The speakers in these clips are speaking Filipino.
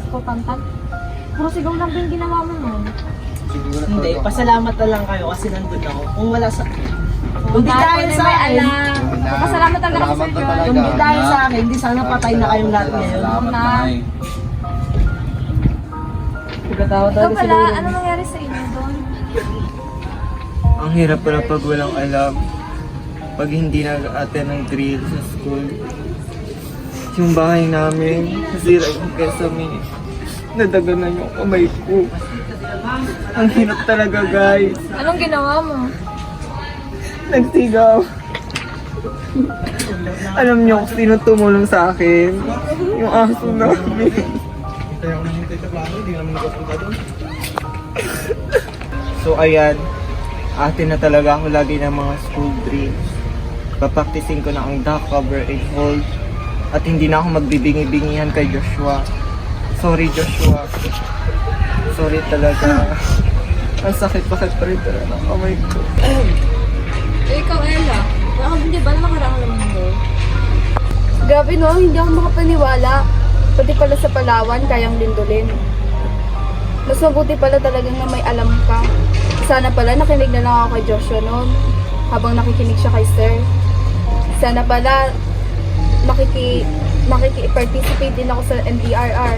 ikaw tantan. Puro sigaw lang ba yung ginawa mo nun? Siguro Hindi, talaga. pasalamat na lang kayo kasi nandun ako. Kung wala sa... Kung di Dahil dahil sa may akin, alam. Pasalamat talaga ako sa Salamat na Diyos. talaga. kung di dahil sa akin, di sana patay na kayong lahat ngayon. Salamat Na. na eh. Pagkatawa Ikaw pala, ano nangyari sa inyo doon? Ang hirap pala pag walang alam. Pag hindi nag-attend ng drill sa school. Yung bahay namin, nasira yung kesame. Nadaganan yung kamay ko. Ang hirap talaga, guys. Anong ginawa mo? Nagsigaw. Alam niyo kung sino tumulong sa akin? Yung aso namin. Kaya ako nangintay sa plano, hindi namin nakapunta doon. So ayan, atin na talaga ako lagi ng mga school drills. Papaktisin ko na ang duck cover and hold. At hindi na ako magbibingi-bingihan kay Joshua. Sorry Joshua. Sorry talaga. Ang sakit-sakit pa rin talaga ng kamay ko. Ikaw, Ella. Baka hindi ba nakaraang naman doon? Grabe no, hindi ako makapaniwala. Pati pala sa Palawan, kayang lindolin. Mas mabuti pala talagang na may alam ka. Sana pala nakinig na lang ako kay Joshua noon, habang nakikinig siya kay Sir. Sana pala makiki-participate din ako sa NDRR.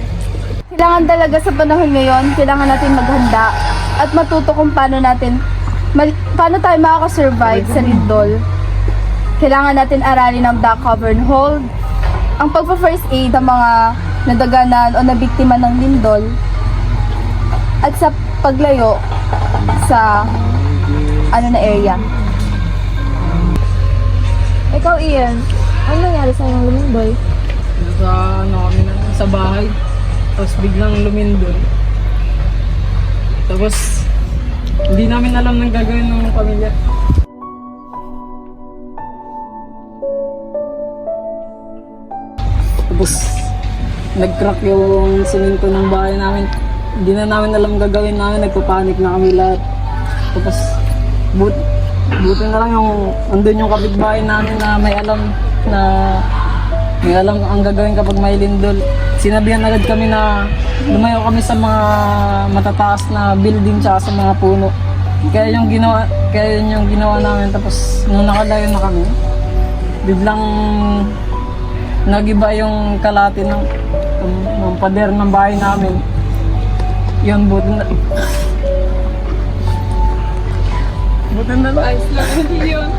Kailangan talaga sa panahon ngayon, kailangan natin maghanda at matuto kung paano tayo makaka-survive sa lindol. Kailangan natin aralin ang duck cover and hold, ang pagpa-first aid ng mga nadaganan o nabiktima ng lindol, at sa paglayo sa area. Ikaw, Ian. Ano nangyari sa inyong lumindol? Sa bahay. Tapos biglang lumindol. Tapos hindi namin alam ng gagawin ng pamilya. Tapos nag-crack yung simento ng bahay namin. Hindi na namin alam gagawin namin. Nagpapanik na kami lahat. Tapos buti na lang yung andun yung kapitbahay namin na may alam ang gagawin kapag may lindol. Sinabihan agad kami na lumayo kami sa mga matataas na building tsaka sa mga puno. Kaya yun yung ginawa namin. Tapos nung nakalayo na kami, biglang nagiba yung kalati ng pader ng bahay namin. Yun, buti na lang. Ayos lang yun.